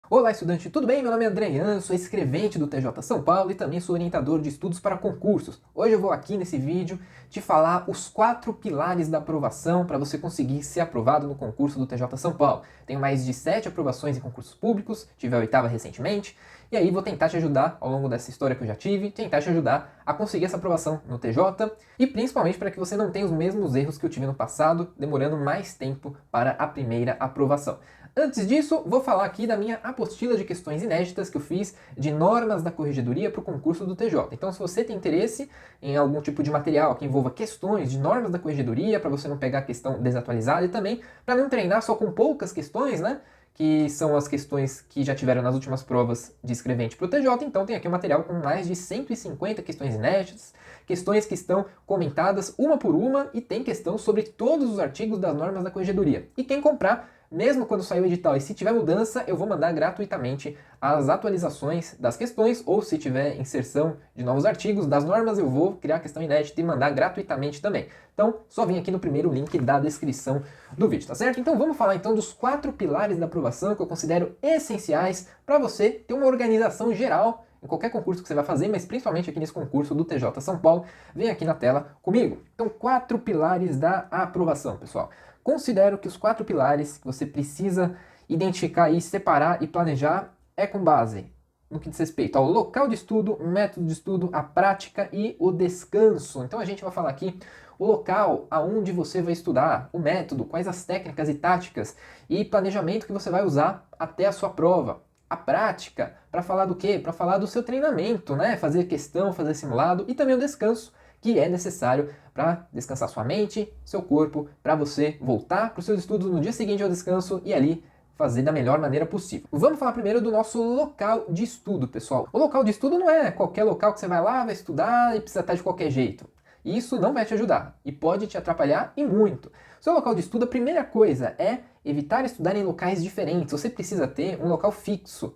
Olá, estudante, tudo bem? Meu nome é André Ian, sou escrevente do TJ São Paulo e também sou orientador de estudos para concursos. Hoje eu vou aqui nesse vídeo te falar os 4 pilares da aprovação para você conseguir ser aprovado no concurso do TJ São Paulo. Tenho mais de 7 aprovações em concursos públicos, tive a 8ª recentemente, e aí vou tentar te ajudar ao longo dessa história que eu já tive, tentar te ajudar a conseguir essa aprovação no TJ e principalmente para que você não tenha os mesmos erros que eu tive no passado, demorando mais tempo para a primeira aprovação. Antes disso, vou falar aqui da minha apostila de questões inéditas que eu fiz de normas da corregedoria para o concurso do TJ. Então, se você tem interesse em algum tipo de material que envolva questões de normas da corregedoria, para você não pegar questão desatualizada e também para não treinar só com poucas questões, né? Que são as questões que já tiveram nas últimas provas de escrevente para o TJ, então tem aqui um material com mais de 150 questões inéditas, questões que estão comentadas uma por uma e tem questão sobre todos os artigos das normas da corregedoria. E quem comprar, mesmo quando sair o edital e se tiver mudança, eu vou mandar gratuitamente as atualizações das questões, ou se tiver inserção de novos artigos das normas, eu vou criar a questão inédita e mandar gratuitamente também. Então, só vem aqui no primeiro link da descrição do vídeo, tá certo? Então vamos falar então dos 4 pilares da aprovação que eu considero essenciais para você ter uma organização geral em qualquer concurso que você vai fazer, mas principalmente aqui nesse concurso do TJ São Paulo. Vem aqui na tela comigo. Então, 4 pilares da aprovação, pessoal. Considero que os 4 pilares que você precisa identificar e separar e planejar é com base no que diz respeito ao local de estudo, o método de estudo, a prática e o descanso. Então a gente vai falar aqui o local aonde você vai estudar, o método, quais as técnicas e táticas e planejamento que você vai usar até a sua prova. A prática, para falar do quê? Para falar do seu treinamento, né? Fazer questão, fazer simulado e também o descanso, que é necessário para descansar sua mente, seu corpo, para você voltar para os seus estudos no dia seguinte ao descanso e ali fazer da melhor maneira possível. Vamos falar primeiro do nosso local de estudo, pessoal. O local de estudo não é qualquer local que você vai lá, vai estudar e precisa estar de qualquer jeito. Isso não vai te ajudar e pode te atrapalhar e muito. Seu local de estudo, a primeira coisa é evitar estudar em locais diferentes. Você precisa ter um local fixo.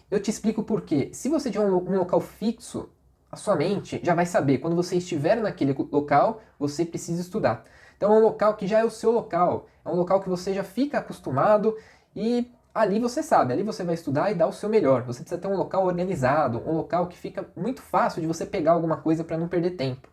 Eu te explico por quê. Se você tiver um local fixo, a sua mente já vai saber, quando você estiver naquele local, você precisa estudar. Então é um local que já é o seu local, é um local que você já fica acostumado e ali você sabe, ali você vai estudar e dar o seu melhor. Você precisa ter um local organizado, um local que fica muito fácil de você pegar alguma coisa para não perder tempo.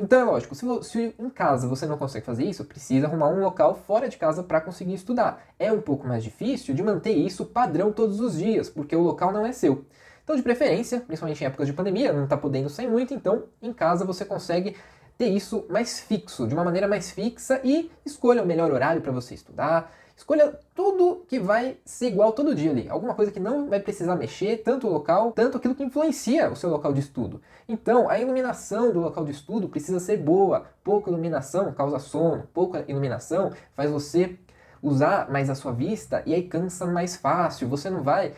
Então é lógico, se em casa você não consegue fazer isso, precisa arrumar um local fora de casa para conseguir estudar. É um pouco mais difícil de manter isso padrão todos os dias, porque o local não é seu. Então, de preferência, principalmente em épocas de pandemia, não está podendo sair muito, então em casa você consegue ter isso mais fixo, de uma maneira mais fixa e escolha o melhor horário para você estudar. Escolha tudo que vai ser igual todo dia ali. Alguma coisa que não vai precisar mexer, tanto o local, tanto aquilo que influencia o seu local de estudo. Então, a iluminação do local de estudo precisa ser boa. Pouca iluminação causa sono, pouca iluminação faz você usar mais a sua vista e aí cansa mais fácil. Você não vai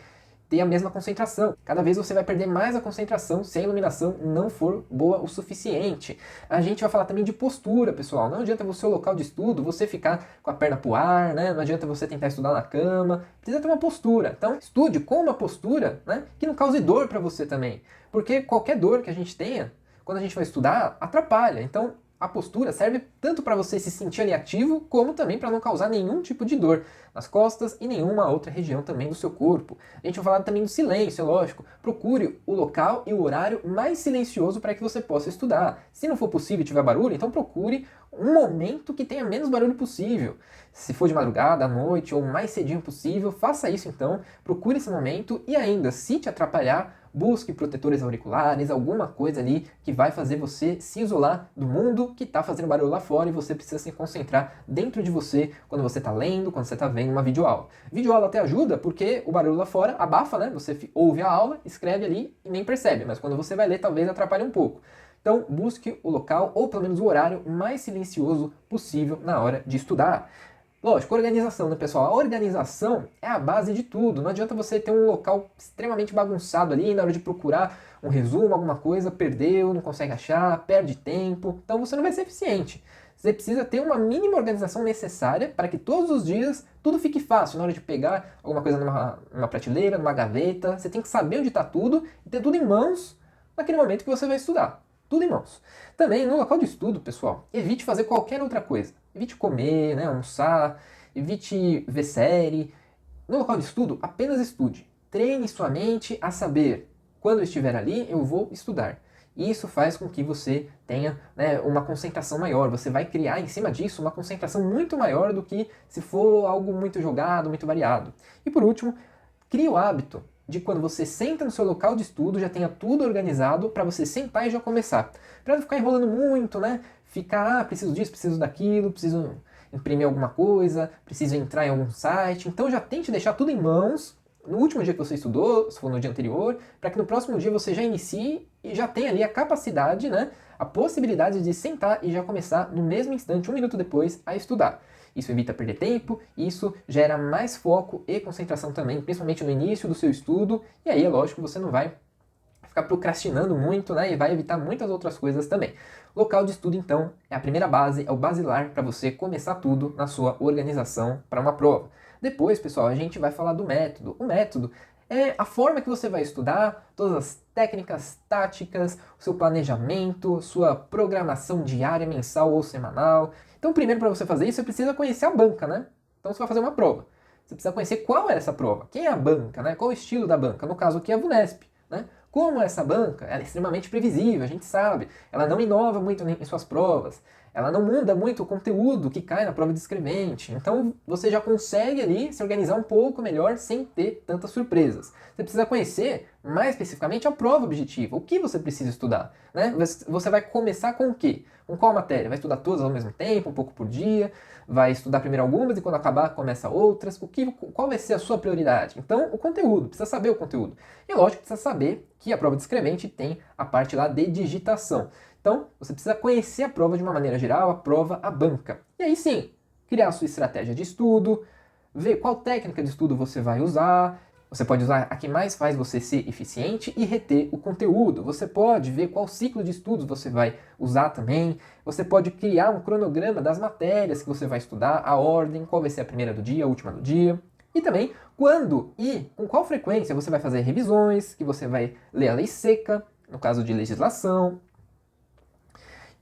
ter a mesma concentração. Cada vez você vai perder mais a concentração se a iluminação não for boa o suficiente. A gente vai falar também de postura, pessoal. Não adianta o seu local de estudo, você ficar com a perna pro ar, né? Não adianta você tentar estudar na cama. Precisa ter uma postura. Então, estude com uma postura, né, que não cause dor para você também. Porque qualquer dor que a gente tenha, quando a gente vai estudar, atrapalha. Então, a postura serve tanto para você se sentir ali ativo, como também para não causar nenhum tipo de dor nas costas e nenhuma outra região também do seu corpo. A gente vai falar também do silêncio, é lógico. Procure o local e o horário mais silencioso para que você possa estudar. Se não for possível e tiver barulho, então procure um momento que tenha menos barulho possível. Se for de madrugada, à noite ou mais cedinho possível, faça isso então. Procure esse momento e ainda, se te atrapalhar, busque protetores auriculares, alguma coisa ali que vai fazer você se isolar do mundo que está fazendo barulho lá fora e você precisa se concentrar dentro de você quando você está lendo, quando você está vendo uma videoaula. Videoaula até ajuda porque o barulho lá fora abafa, né? Você ouve a aula, escreve ali e nem percebe, mas quando você vai ler talvez atrapalhe um pouco. Então busque o local ou pelo menos o horário mais silencioso possível na hora de estudar. Lógico, organização, né, pessoal? A organização é a base de tudo. Não adianta você ter um local extremamente bagunçado ali, na hora de procurar um resumo, alguma coisa, perdeu, não consegue achar, perde tempo. Então você não vai ser eficiente. Você precisa ter uma mínima organização necessária para que todos os dias tudo fique fácil. Na hora de pegar alguma coisa numa prateleira, numa gaveta, você tem que saber onde está tudo e ter tudo em mãos naquele momento que você vai estudar. Tudo em mãos. Também, no local de estudo, pessoal, evite fazer qualquer outra coisa. Evite comer, né, almoçar, evite ver série. No local de estudo, apenas estude. treine sua mente a saber, quando eu estiver ali, eu vou estudar. Isso faz com que você tenha, né, uma concentração maior. Você vai criar em cima disso uma concentração muito maior do que se for algo muito jogado, muito variado. E por último, crie o hábito de quando você senta no seu local de estudo, já tenha tudo organizado para você sentar e já começar. Para não ficar enrolando muito, né? Ficar, preciso disso, preciso daquilo, preciso imprimir alguma coisa, preciso entrar em algum site. Então já tente deixar tudo em mãos no último dia que você estudou, se for no dia anterior, para que no próximo dia você já inicie e já tenha ali a capacidade, né, a possibilidade de sentar e já começar no mesmo instante, um minuto depois, a estudar. Isso evita perder tempo, isso gera mais foco e concentração também, principalmente no início do seu estudo, e aí é lógico que você não vai ficar procrastinando muito, né, e vai evitar muitas outras coisas também. Local de estudo, então, é a primeira base, é o basilar para você começar tudo na sua organização para uma prova. Depois, pessoal, a gente vai falar do método. O método é a forma que você vai estudar, todas as técnicas, táticas, o seu planejamento, sua programação diária, mensal ou semanal. Então, primeiro, para você fazer isso, você precisa conhecer a banca, né? Então, você vai fazer uma prova. Você precisa conhecer qual é essa prova, quem é a banca, né? Qual o estilo da banca. No caso aqui é a VUNESP, né? Como essa banca, ela é extremamente previsível, a gente sabe. Ela não inova muito em suas provas. Ela não muda muito o conteúdo que cai na prova de escrevente. Então você já consegue ali se organizar um pouco melhor sem ter tantas surpresas. Você precisa conhecer mais especificamente a prova objetiva. O que você precisa estudar, né? Você vai começar com o quê? Com qual matéria? Vai estudar todas ao mesmo tempo, um pouco por dia? Vai estudar primeiro algumas e quando acabar começa outras? Qual vai ser a sua prioridade? Então o conteúdo, precisa saber o conteúdo. E lógico, precisa saber que a prova de escrevente tem a parte lá de digitação. Então, você precisa conhecer a prova de uma maneira geral, a prova, a banca. E aí sim, criar a sua estratégia de estudo, ver qual técnica de estudo você vai usar. Você pode usar a que mais faz você ser eficiente e reter o conteúdo. Você pode ver qual ciclo de estudos você vai usar também. Você pode criar um cronograma das matérias que você vai estudar, a ordem, qual vai ser a primeira do dia, a última do dia. E também quando e com qual frequência você vai fazer revisões, que você vai ler a lei seca, no caso de legislação,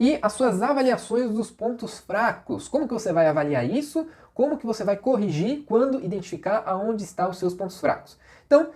e as suas avaliações dos pontos fracos. Como que você vai avaliar isso? Como que você vai corrigir quando identificar aonde estão os seus pontos fracos? Então,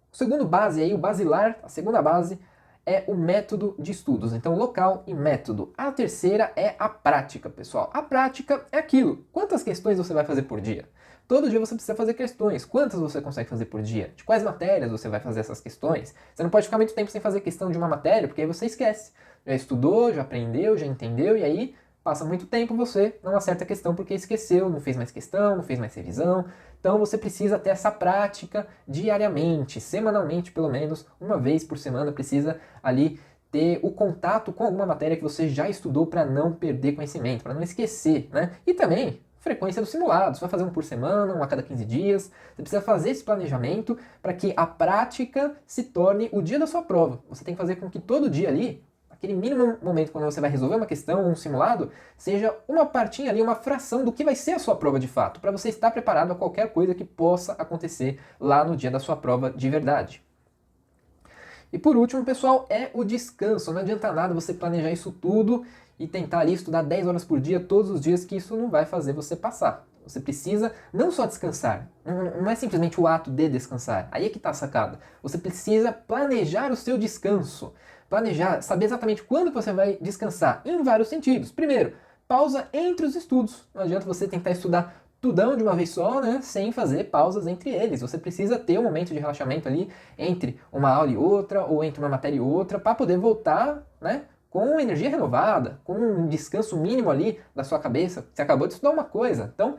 o segundo base aí, o basilar, a segunda base é o método de estudos. Então, local e método. A terceira é a prática, pessoal. A prática é aquilo. Quantas questões você vai fazer por dia? Todo dia você precisa fazer questões. Quantas você consegue fazer por dia? De quais matérias você vai fazer essas questões? Você não pode ficar muito tempo sem fazer questão de uma matéria, porque aí você esquece. Já estudou, já aprendeu, já entendeu, e aí passa muito tempo você não acerta a questão porque esqueceu, não fez mais questão, não fez mais revisão. Então você precisa ter essa prática diariamente, semanalmente pelo menos, uma vez por semana, precisa ali ter o contato com alguma matéria que você já estudou para não perder conhecimento, para não esquecer, né? E também frequência dos simulados, você vai fazer um por semana, um a cada 15 dias. Você precisa fazer esse planejamento para que a prática se torne o dia da sua prova. Você tem que fazer com que todo dia ali, aquele mínimo momento quando você vai resolver uma questão ou um simulado, seja uma partinha ali, uma fração do que vai ser a sua prova de fato, para você estar preparado a qualquer coisa que possa acontecer lá no dia da sua prova de verdade. E por último, pessoal, é o descanso. Não adianta nada você planejar isso tudo e tentar ali estudar 10 horas por dia, todos os dias, que isso não vai fazer você passar. Você precisa não só descansar, não é simplesmente o ato de descansar, aí é que está a sacada. Você precisa planejar o seu descanso. Planejar, saber exatamente quando você vai descansar, em vários sentidos. Primeiro, pausa entre os estudos. Não adianta você tentar estudar tudão de uma vez só, né, sem fazer pausas entre eles. Você precisa ter um momento de relaxamento ali entre uma aula e outra, ou entre uma matéria e outra, para poder voltar, né, com energia renovada, com um descanso mínimo ali da sua cabeça. Você acabou de estudar uma coisa, então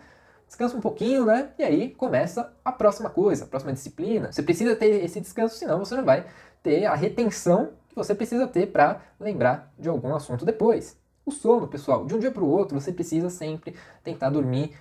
descansa um pouquinho, né, e aí começa a próxima coisa, a próxima disciplina. Você precisa ter esse descanso, senão você não vai ter a retenção que você precisa ter para lembrar de algum assunto depois. O sono, pessoal, de um dia para o outro, você precisa sempre tentar dormir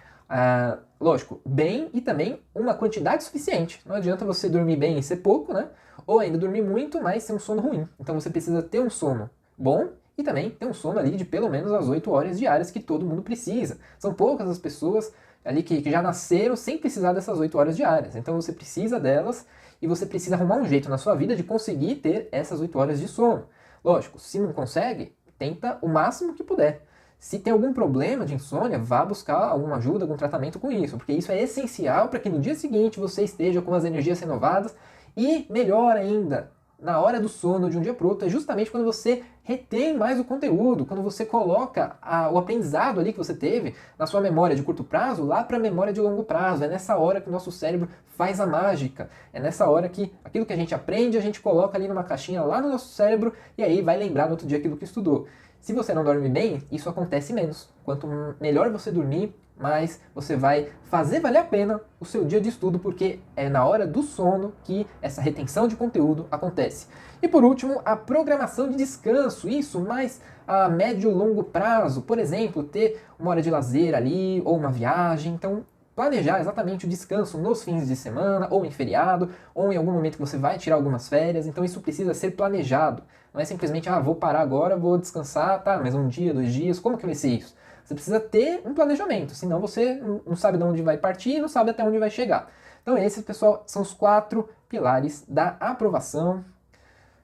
lógico, bem e também uma quantidade suficiente. Não adianta você dormir bem e ser pouco, né? Ou ainda dormir muito, mas ter um sono ruim. Então você precisa ter um sono bom e também ter um sono ali de pelo menos as 8 horas diárias que todo mundo precisa. São poucas as pessoas ali que já nasceram sem precisar dessas 8 horas diárias. Então você precisa delas e você precisa arrumar um jeito na sua vida de conseguir ter essas 8 horas de sono. Lógico, se não consegue, tenta o máximo que puder. Se tem algum problema de insônia, vá buscar alguma ajuda, algum tratamento com isso, porque isso é essencial para que no dia seguinte você esteja com as energias renovadas E melhor ainda, na hora do sono de um dia para o outro, é justamente quando você retém mais o conteúdo, quando você coloca o aprendizado ali que você teve na sua memória de curto prazo lá para a memória de longo prazo. É nessa hora que o nosso cérebro faz a mágica. É nessa hora que aquilo que a gente aprende, a gente coloca ali numa caixinha lá no nosso cérebro e aí vai lembrar no outro dia aquilo que estudou. Se você não dorme bem, isso acontece menos. Quanto melhor você dormir, mais você vai fazer valer a pena o seu dia de estudo, porque é na hora do sono que essa retenção de conteúdo acontece. E por último, a programação de descanso, isso mais a médio e longo prazo. Por exemplo, ter uma hora de lazer ali, ou uma viagem. Então, planejar exatamente o descanso nos fins de semana, ou em feriado, ou em algum momento que você vai tirar algumas férias. Então isso precisa ser planejado. Não é simplesmente, vou parar agora, vou descansar, tá, mas um dia, 2 dias, como que vai ser isso? Você precisa ter um planejamento, senão você não sabe de onde vai partir e não sabe até onde vai chegar. Então esses, pessoal, são os 4 pilares da aprovação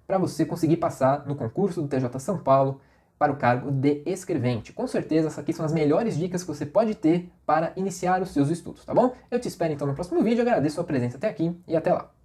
para você conseguir passar no concurso do TJ São Paulo para o cargo de escrevente. Com certeza, essas aqui são as melhores dicas que você pode ter para iniciar os seus estudos, tá bom? Eu te espero então no próximo vídeo, agradeço a sua presença até aqui e até lá.